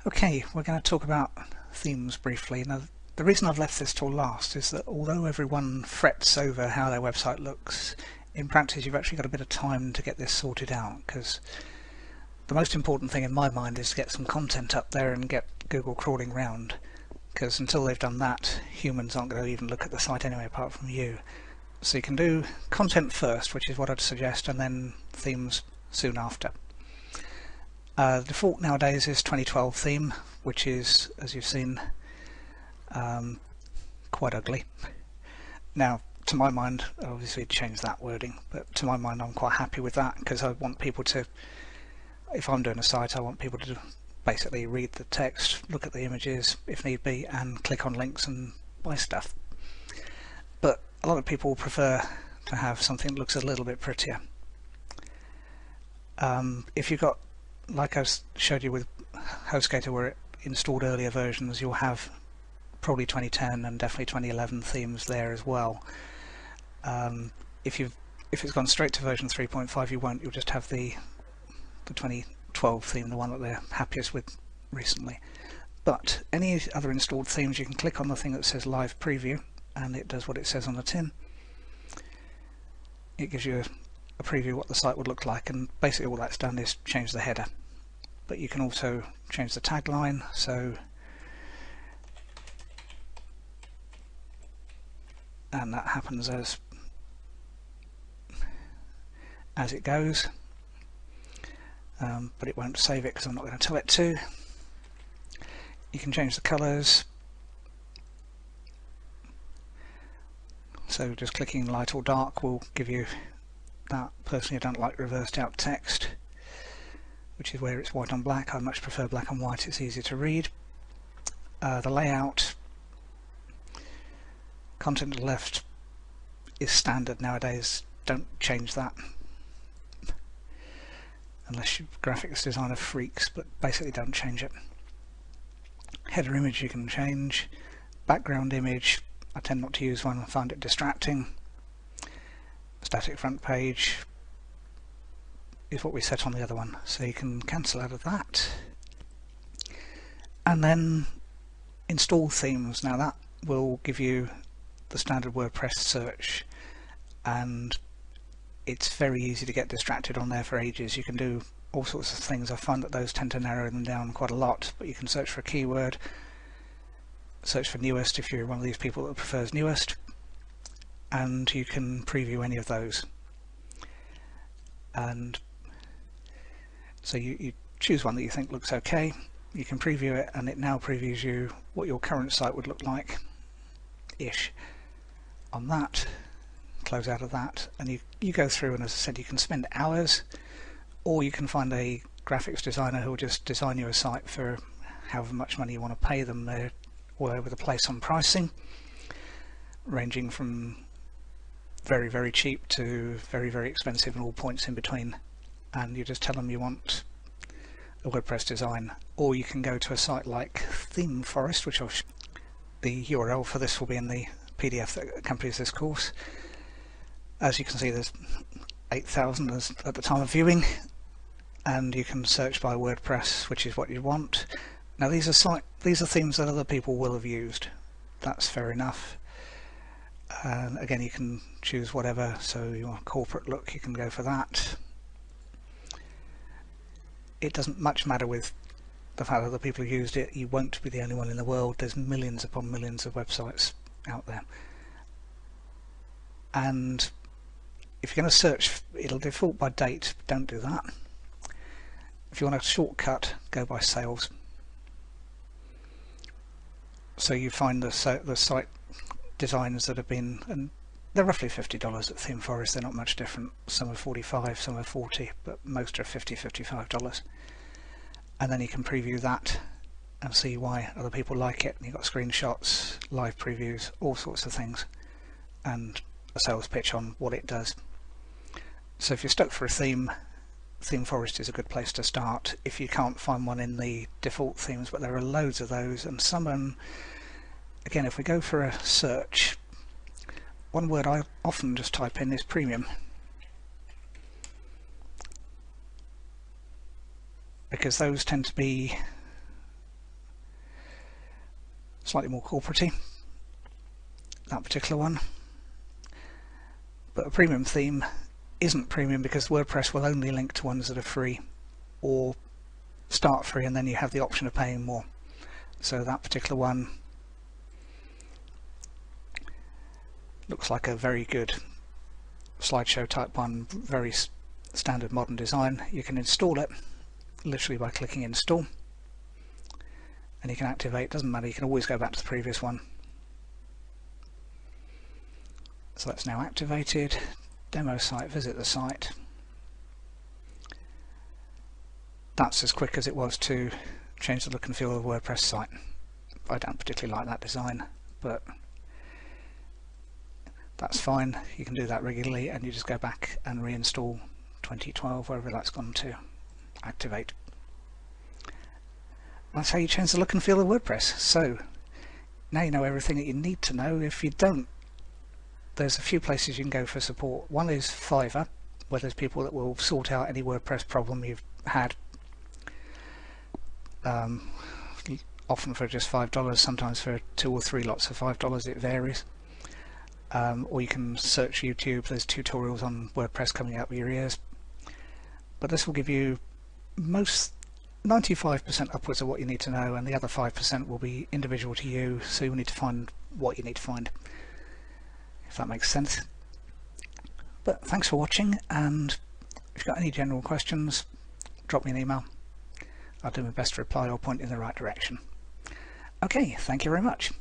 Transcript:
Okay, we're going to talk about themes briefly. Now, the reason I've left this till last is that although everyone frets over how their website looks, in practice you've actually got a bit of time to get this sorted out, because the most important thing in my mind is to get some content up there and get Google crawling round, because until they've done that, humans aren't going to even look at the site anyway apart from you. So you can do content first, which is what I'd suggest, and then themes soon after. The default nowadays is 2012 theme, which is, as you've seen, quite ugly. Now, to my mind, obviously change that wording, but to my mind I'm quite happy with that, because I want people to, if I'm doing a site, I want people to basically read the text, look at the images if need be, and click on links and buy stuff. But a lot of people prefer to have something that looks a little bit prettier. If you've got, like I showed you with HostGator where it installed earlier versions, you'll have probably 2010 and definitely 2011 themes there as well. If it's gone straight to version 3.5, you won't. You'll just have the 2012 theme, the one that they're happiest with recently. But any other installed themes, you can click on the thing that says Live Preview, and it does what it says on the tin. It gives you a preview of what the site would look like, and basically all that's done is change the header. But you can also change the tagline, so and that happens as it goes, but it won't save it because I'm not going to tell it to. You can change the colours, so just clicking light or dark will give you that. Personally, I don't like reversed out text, which is where it's white on black. I much prefer black and white, it's easier to read. The layout, content to the left is standard nowadays, don't change that unless you're graphics designer freaks, but basically don't change it. Header image you can change. Background image, I tend not to use one, I find it distracting. Static front page is what we set on the other one, so you can cancel out of that. And then install themes. Now that will give you the standard WordPress search, and it's very easy to get distracted on there for ages. You can do all sorts of things. I find that those tend to narrow them down quite a lot, but you can search for a keyword, search for newest if you're one of these people that prefers newest, and you can preview any of those. And so you choose one that you think looks okay, you can preview it, and it now previews you what your current site would look like ish on that. Close out of that, and you go through, and as I said, you can spend hours, or you can find a graphics designer who will just design you a site for however much money you want to pay them. They're all over the place on pricing, ranging from very, very cheap to very, very expensive and all points in between. And you just tell them you want a WordPress design, or you can go to a site like Theme Forest, which the URL for this will be in the PDF that accompanies this course. As you can see, there's 8,000 at the time of viewing, and you can search by WordPress, which is what you want. Now these are themes that other people will have used. That's fair enough. And again, you can choose whatever. So you want a corporate look, you can go for that. It doesn't much matter with the fact that other people have used it. You won't be the only one in the world. There's millions upon millions of websites out there. And if you're going to search, it'll default by date. Don't do that. If you want a shortcut, go by sales. So you find the site designs that have been, and they're roughly $50 at Theme Forest. They're not much different. Some are $45, some are $40, but most are $50, $55. And then you can preview that and see why other people like it. And you've got screenshots, live previews, all sorts of things, and a sales pitch on what it does. So if you're stuck for a theme, Theme Forest is a good place to start if you can't find one in the default themes, but there are loads of those, and some, again, if we go for a search, one word I often just type in is premium, because those tend to be slightly more corporate-y, that particular one. But a premium theme isn't premium because WordPress will only link to ones that are free or start free, and then you have the option of paying more. So that particular one looks like a very good slideshow type one, very standard modern design. You can install it literally by clicking install, and you can activate. Doesn't matter, you can always go back to the previous one. So that's now activated. Demo site, visit the site. That's as quick as it was to change the look and feel of the WordPress site. I don't particularly like that design, but that's fine. You can do that regularly, and you just go back and reinstall 2012, wherever that's gone to, activate. That's how you change the look and feel of WordPress. So now you know everything that you need to know. If you don't, there's a few places you can go for support. One is Fiverr, where there's people that will sort out any WordPress problem you've had, often for just $5, sometimes for 2 or 3 lots of $5, it varies. Or you can search YouTube, there's tutorials on WordPress coming out of your ears. But this will give you 95% upwards of what you need to know, and the other 5% will be individual to you, so you'll need to find what you need to find, if that makes sense. But thanks for watching, and if you've got any general questions, drop me an email. I'll do my best to reply or point in the right direction. Okay, thank you very much.